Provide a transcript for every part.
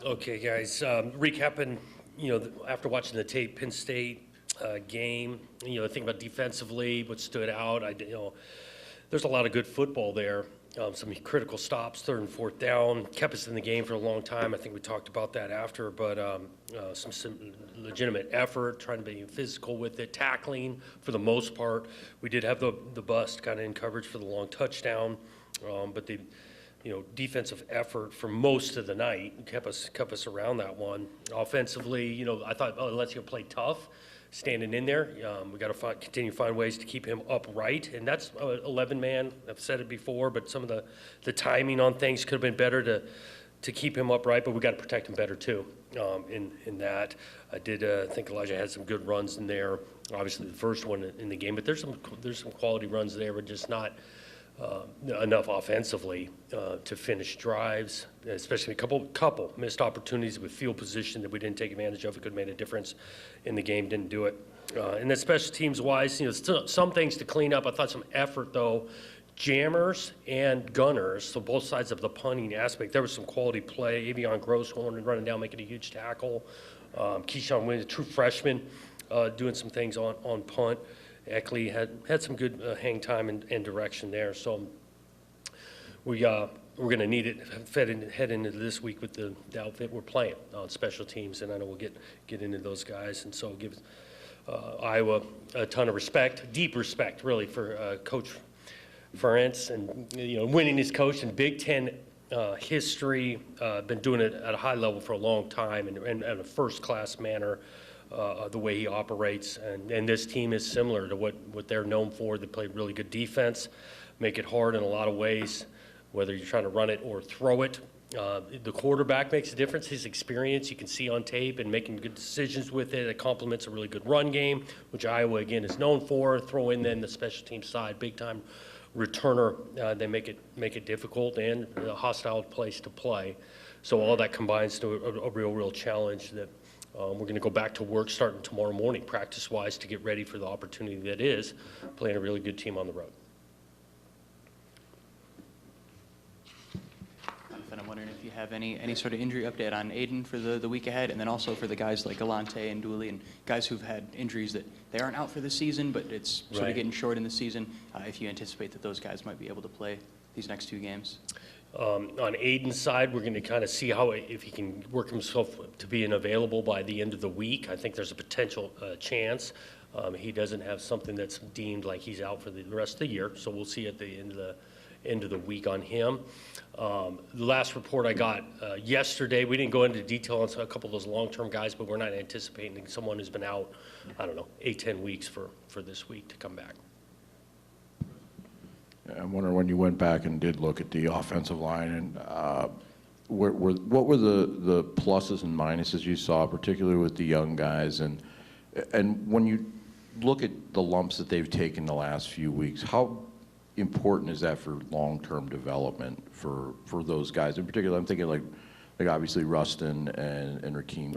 Okay, guys, recapping, after watching the tape, Penn State game, think about defensively, what stood out. There's a lot of good football there. Some critical stops, third and fourth down, kept us in the game for a long time. I think we talked about that after, but some legitimate effort, trying to be physical with it, tackling for the most part. We did have the bust kind of in coverage for the long touchdown, but the defensive effort for most of the night kept us around that one. Offensively, I thought, let's play tough, standing in there. We got to continue to find ways to keep him upright, and that's 11-man. I've said it before, but some of the timing on things could have been better to keep him upright, but we got to protect him better too. In that, I did think Elijah had some good runs in there. Obviously, the first one in the game, but there's some quality runs there, but just not enough offensively to finish drives, especially a couple missed opportunities with field position that we didn't take advantage of. It could have made a difference in the game, didn't do it. And then special teams wise, still some things to clean up. I thought some effort though. Jammers and gunners, so both sides of the punting aspect, there was some quality play. Avion Grosshorn running down, making a huge tackle. Keyshawn Williams, true freshman, doing some things on punt. Eckley had some good hang time and direction there. So we're going to need it head into this week with the outfit we're playing on special teams, and I know we'll get into those guys. And so give Iowa a ton of respect, deep respect, really, for Coach Ferentz and winning his coach in Big Ten history. Been doing it at a high level for a long time and in a first-class manner. The way he operates, and this team is similar to what they're known for. They play really good defense, make it hard in a lot of ways, whether you're trying to run it or throw it. The quarterback makes a difference. His experience you can see on tape and making good decisions with it. It complements a really good run game, which Iowa again is known for. Throw in then the special team side, big time returner. They make it difficult and a hostile place to play. So all that combines to a real challenge that. We're going to go back to work starting tomorrow morning, practice-wise, to get ready for the opportunity that is playing a really good team on the road. And I'm wondering if you have any sort of injury update on Aiden for the week ahead, and then also for the guys like Galante and Dooley and guys who've had injuries that they aren't out for the season, but it's sort of getting short in the season. If you anticipate that those guys might be able to play these next two games. On Aiden's side, we're going to kind of see if he can work himself to being available by the end of the week. I think there's a potential chance. He doesn't have something that's deemed like he's out for the rest of the year, so we'll see at the end of the week on him. The last report I got yesterday, we didn't go into detail on a couple of those long-term guys, but we're not anticipating someone who's been out, 8-10 weeks for this week to come back. I'm wondering when you went back and did look at the offensive line, and what were the pluses and minuses you saw, particularly with the young guys, and when you look at the lumps that they've taken the last few weeks, how important is that for long-term development for those guys? In particular, I'm thinking like obviously Rustin and Rakeem.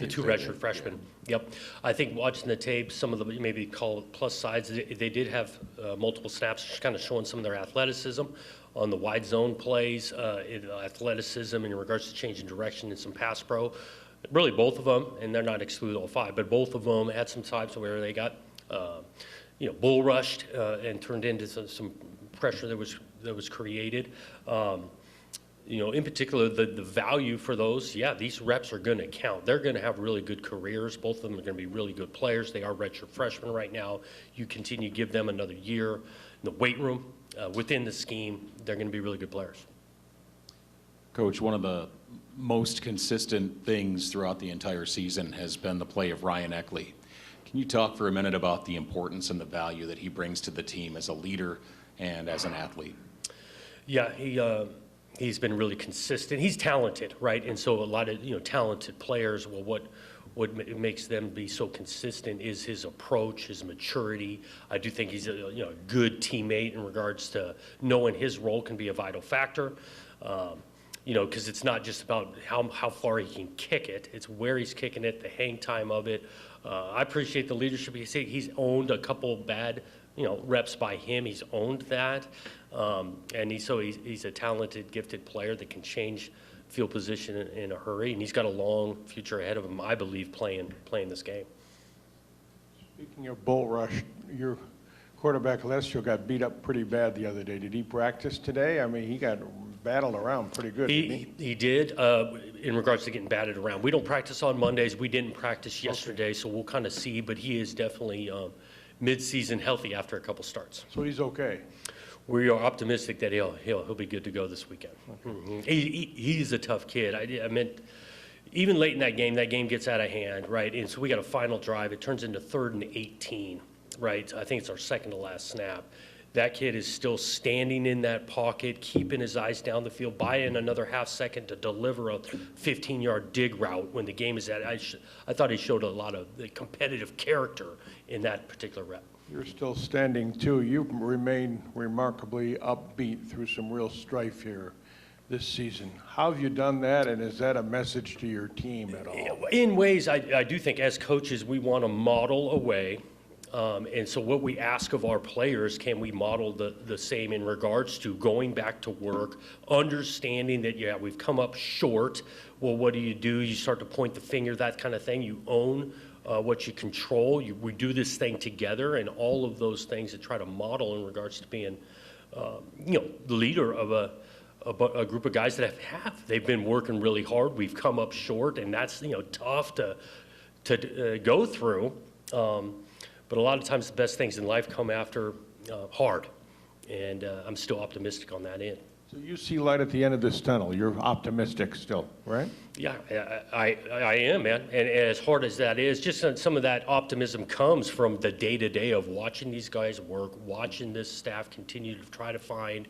The two redshirt freshmen. Yeah. Yep. I think watching the tape, some of the maybe call it plus sides, they did have multiple snaps, just kind of showing some of their athleticism on the wide zone plays, athleticism in regards to changing direction and some pass pro. Really both of them, and they're not excluded all five, but both of them had some times where they got bull rushed and turned into some pressure that was created. In particular, the value for those, these reps are going to count. They're going to have really good careers. Both of them are going to be really good players. They are redshirt freshmen right now. You continue to give them another year in the weight room, within the scheme. They're going to be really good players. Coach, one of the most consistent things throughout the entire season has been the play of Ryan Eckley. Can you talk for a minute about the importance and the value that he brings to the team as a leader and as an athlete? Yeah, he's been really consistent. He's talented, right? And so a lot of talented players. Well, what makes them be so consistent is his approach, his maturity. I do think he's a good teammate in regards to knowing his role can be a vital factor. Because it's not just about how far he can kick it; it's where he's kicking it, the hang time of it. I appreciate the leadership. He's owned a couple bad reps by him. He's owned that. And he's a talented, gifted player that can change field position in a hurry, and he's got a long future ahead of him, I believe, playing this game. Speaking of bull rush, your quarterback Alessio got beat up pretty bad the other day. Did he practice today? I mean, he got battled around pretty good, didn't he? He did, in regards to getting batted around. We don't practice on Mondays. We didn't practice yesterday, so we'll kind of see, but he is definitely mid-season healthy after a couple starts. So he's okay. We are optimistic that he'll be good to go this weekend. Mhm. He's a tough kid. I meant, even late in that game gets out of hand, right? And so we got a final drive. It turns into 3rd and 18, right? I think it's our second to last snap. That kid is still standing in that pocket, keeping his eyes down the field, buying another half second to deliver a 15-yard dig route when the game is at. I thought he showed a lot of the competitive character in that particular rep. You're still standing, too. You remain remarkably upbeat through some real strife here this season. How have you done that, and is that a message to your team at all? In ways, I do think as coaches, we want to model a way. And so what we ask of our players, can we model the same in regards to going back to work, understanding that, yeah, we've come up short. Well, what do? You start to point the finger, that kind of thing. You own what you control. We do this thing together, and all of those things to try to model in regards to being, the leader of a group of guys that they've been working really hard. We've come up short, and that's, tough to go through. But a lot of times the best things in life come after hard, and I'm still optimistic on that end. So you see light at the end of this tunnel. You're optimistic still, right? Yeah, I am, man. And as hard as that is, just some of that optimism comes from the day-to-day of watching these guys work, watching this staff continue to try to find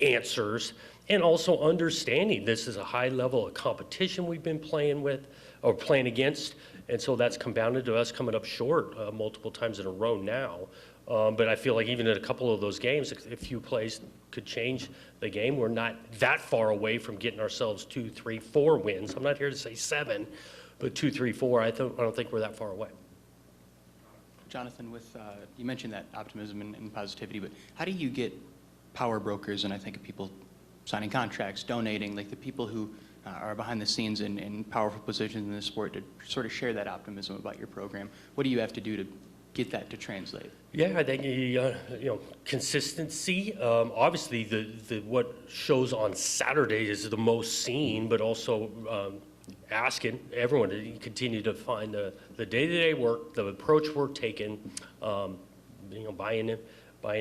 answers, and also understanding this is a high level of competition we've been playing with or playing against. And so that's compounded to us coming up short multiple times in a row now. But I feel like even in a couple of those games, a few plays could change the game. We're not that far away from getting ourselves 2, 3, 4 wins. I'm not here to say 7, but 2, 3, 4. I don't think we're that far away. Jonathan, you mentioned that optimism and positivity, but how do you get power brokers, and I think of people signing contracts, donating, like the people who are behind the scenes in powerful positions in the sport to sort of share that optimism about your program? What do you have to do to get that to translate? Yeah, I think consistency. Obviously, the what shows on Saturday is the most seen, but also asking everyone to continue to find the day-to-day work, the approach we're taking, buying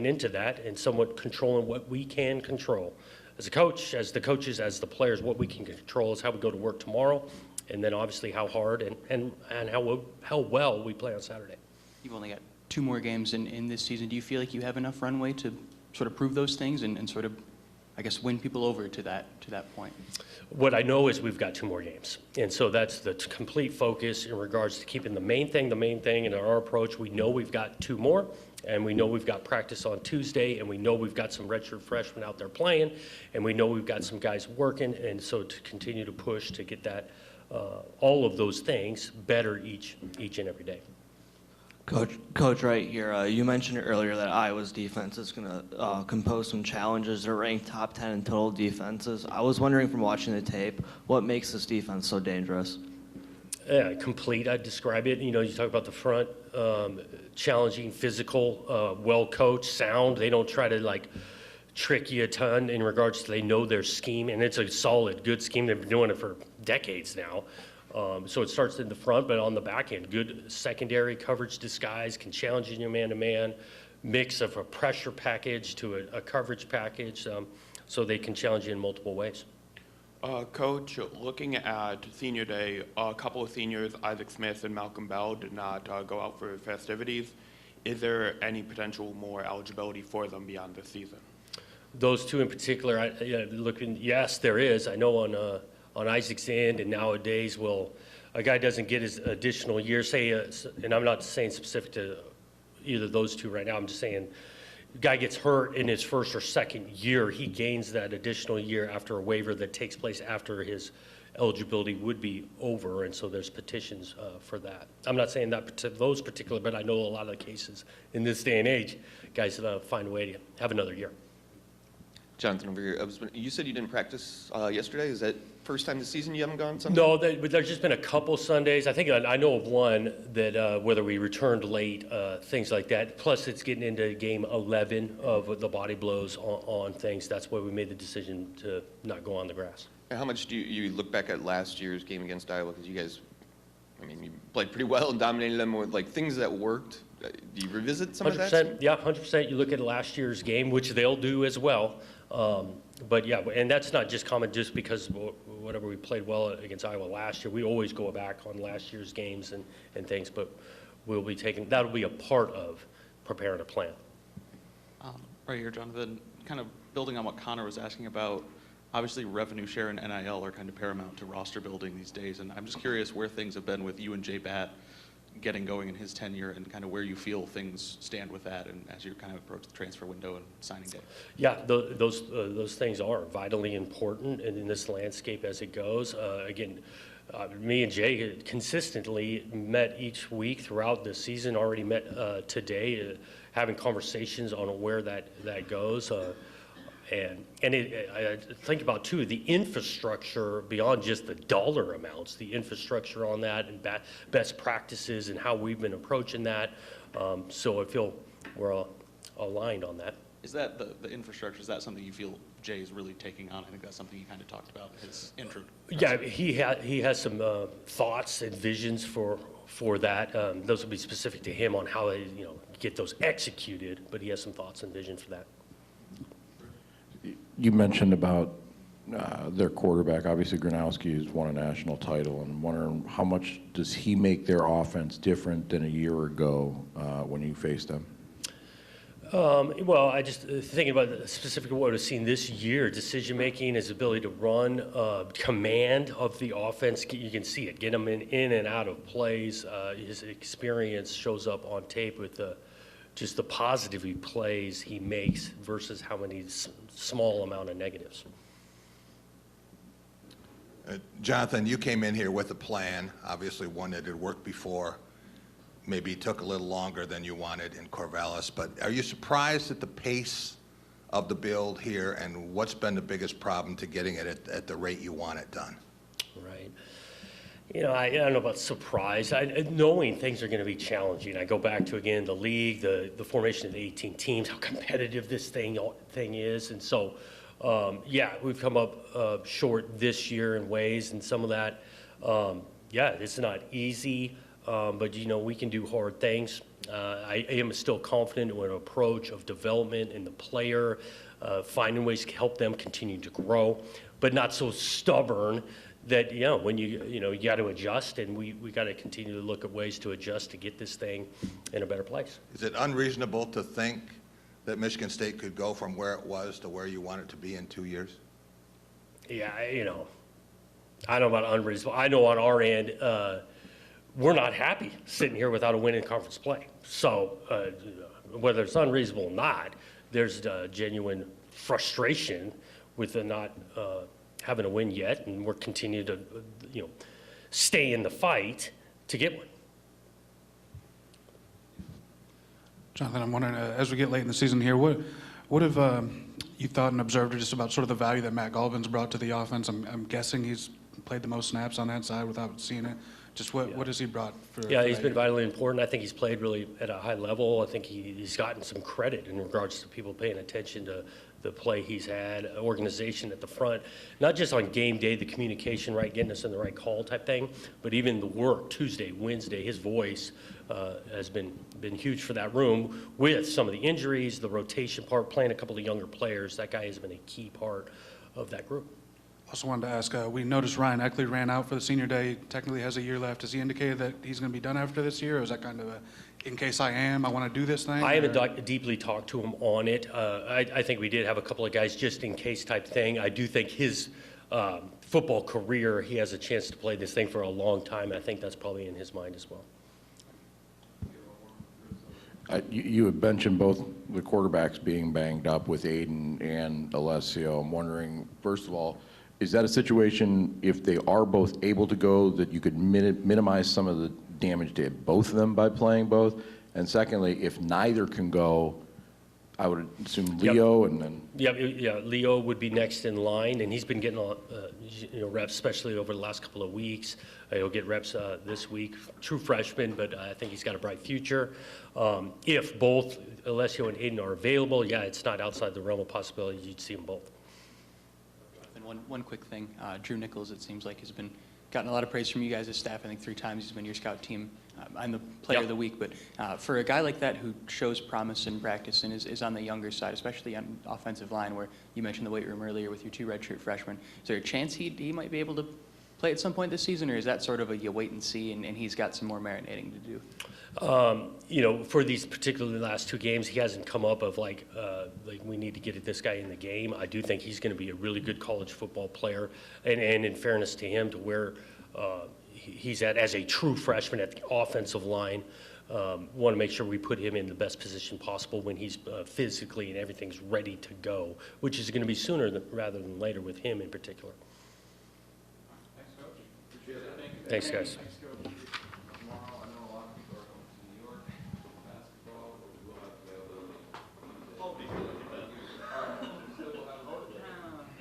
into that, and somewhat controlling what we can control. As a coach, as the coaches, as the players, what we can control is how we go to work tomorrow, and then obviously how hard and how well we play on Saturday. You've only got 2 more games in this season. Do you feel like you have enough runway to sort of prove those things and sort of, I guess, win people over to that point? What I know is we've got 2 more games, and so that's the complete focus in regards to keeping the main thing, and our approach. We know we've got 2 more, and we know we've got practice on Tuesday, and we know we've got some redshirt freshmen out there playing, and we know we've got some guys working, and so to continue to push to get that, all of those things better each and every day. Coach, right here, you mentioned earlier that Iowa's defense is going to compose some challenges. They're ranked top 10 in total defenses. I was wondering from watching the tape, what makes this defense so dangerous? Complete, I'd describe it. You talk about the front, challenging, physical, well-coached, sound. They don't try to, trick you a ton in regards to they know their scheme, and it's a solid, good scheme. They've been doing it for decades now. So it starts in the front, but on the back end, good secondary coverage disguise, can challenge you man-to-man, mix of a pressure package to a coverage package, so they can challenge you in multiple ways. Coach, looking at senior day, a couple of seniors, Isaac Smith and Malcolm Bell, did not go out for festivities. Is there any potential more eligibility for them beyond this season? Those 2 in particular, yes, there is. I know on Isaac's end, and nowadays, a guy doesn't get his additional year, and I'm not saying specific to either of those 2 right now, I'm just saying the guy gets hurt in his first or second year, he gains that additional year after a waiver that takes place after his eligibility would be over, and so there's petitions for that. I'm not saying that to those particular, but I know a lot of the cases in this day and age, guys find a way to have another year. Jonathan, over here. You said you didn't practice yesterday. Is that first time this season you haven't gone Sunday? No, but there's just been a couple Sundays. I think I know of one that whether we returned late, things like that. Plus, it's getting into game 11 of the body blows on things. That's why we made the decision to not go on the grass. And how much do you look back at last year's game against Iowa? Because you guys, I mean, you played pretty well and dominated them with like things that worked. Do you revisit some of that? 100%, yeah, 100%. You look at last year's game, which they'll do as well. But yeah, and that's not just common just because whatever we played well against Iowa last year. We always go back on last year's games and things, but we'll be that'll be a part of preparing a plan. Right here, Jonathan, kind of building on what Connor was asking about, obviously revenue share and NIL are kind of paramount to roster building these days, and I'm just curious where things have been with you and Jay Batt getting going in his tenure and kind of where you feel things stand with that and as you kind of approach the transfer window and signing day. Yeah, those things are vitally important in this landscape as it goes. Again, me and Jay consistently met each week throughout the season, already met today, having conversations on where that goes. And I think about, too, the infrastructure beyond just the dollar amounts, the infrastructure on that and best practices and how we've been approaching that. So I feel we're all aligned on that. Is that the infrastructure, is that something you feel Jay is really taking on? I think that's something you kind of talked about in his intro. Yeah, he has some thoughts and visions for that. Those will be specific to him on how they get those executed, but he has some thoughts and visions for that. You mentioned about their quarterback. Obviously, Gronowski has won a national title, and I'm wondering how much does he make their offense different than a year ago when you faced them? Well, I just thinking about specifically what I've seen this year, decision-making, his ability to run, command of the offense, you can see it, get him in and out of plays. His experience shows up on tape with just the positive plays he makes versus how many small amount of negatives. Jonathan, you came in here with a plan, obviously one that had worked before. Maybe took a little longer than you wanted in Corvallis, but are you surprised at the pace of the build here, and what's been the biggest problem to getting it at the rate you want it done? Right. I don't know about surprise. Knowing things are going to be challenging. I go back to, again, the league, the formation of the 18 teams, how competitive this thing is. And so, yeah, we've come up short this year in ways, and some of that, yeah, it's not easy, but, we can do hard things. I am still confident in an approach of development in the player, finding ways to help them continue to grow, but not so stubborn that when you got to adjust, and we got to continue to look at ways to adjust to get this thing in a better place. Is it unreasonable to think that Michigan State could go from where it was to where you want it to be in 2 years? Yeah, I don't know about unreasonable. I know on our end, we're not happy sitting here without a win in conference play. So whether it's unreasonable or not, there's genuine frustration with the not having a win yet, and we're continuing to, stay in the fight to get one. Jonathan, I'm wondering, as we get late in the season here, what have you thought and observed just about sort of the value that Matt Galvin's brought to the offense? I'm guessing he's played the most snaps on that side without seeing it. Just what has he brought for? Yeah, he's been vitally important. I think he's played really at a high level. I think he's gotten some credit in regards to people paying attention to the play he's had, organization at the front, not just on game day, the communication, right, getting us in the right call type thing, but even the work, Tuesday, Wednesday, his voice has been huge for that room with some of the injuries, the rotation part, playing a couple of younger players. That guy has been a key part of that group. Also wanted to ask, we noticed Ryan Eckley ran out for the senior day, technically has a year left. Has he indicated that he's going to be done after this year, or is that kind of in case I want to do this thing? I haven't deeply talked to him on it. I think we did have a couple of guys just in case type thing. I do think his football career, he has a chance to play this thing for a long time. I think that's probably in his mind as well. You had mentioned both the quarterbacks being banged up with Aiden and Alessio. I'm wondering, first of all, is that a situation, if they are both able to go, that you could minimize some of the damage to both of them by playing both? And secondly, if neither can go, I would assume Yep. Leo and then, Yeah, Leo would be next in line, and he's been getting reps, especially over the last couple of weeks. He'll get reps this week. True freshman, but I think he's got a bright future. If both Alessio and Aiden are available, yeah, it's not outside the realm of possibility. You'd see them both. And one quick thing, Drew Nichols, it seems like, has been gotten a lot of praise from you guys as staff. I think 3 times he's been your scout team. I'm the player of the week, but for a guy like that who shows promise in practice and is on the younger side, especially on offensive line, where you mentioned the weight room earlier with your 2 redshirt freshmen, is there a chance he might be able to play at some point this season, or is that sort of a you wait and see, and he's got some more marinating to do? For these particularly last 2 games, he hasn't come up of like we need to get this guy in the game. I do think he's going to be a really good college football player, and in fairness to him, to where he's at as a true freshman at the offensive line, want to make sure we put him in the best position possible when he's physically and everything's ready to go, which is going to be sooner rather than later with him in particular. Thanks, Coach. Appreciate it. Thanks, guys.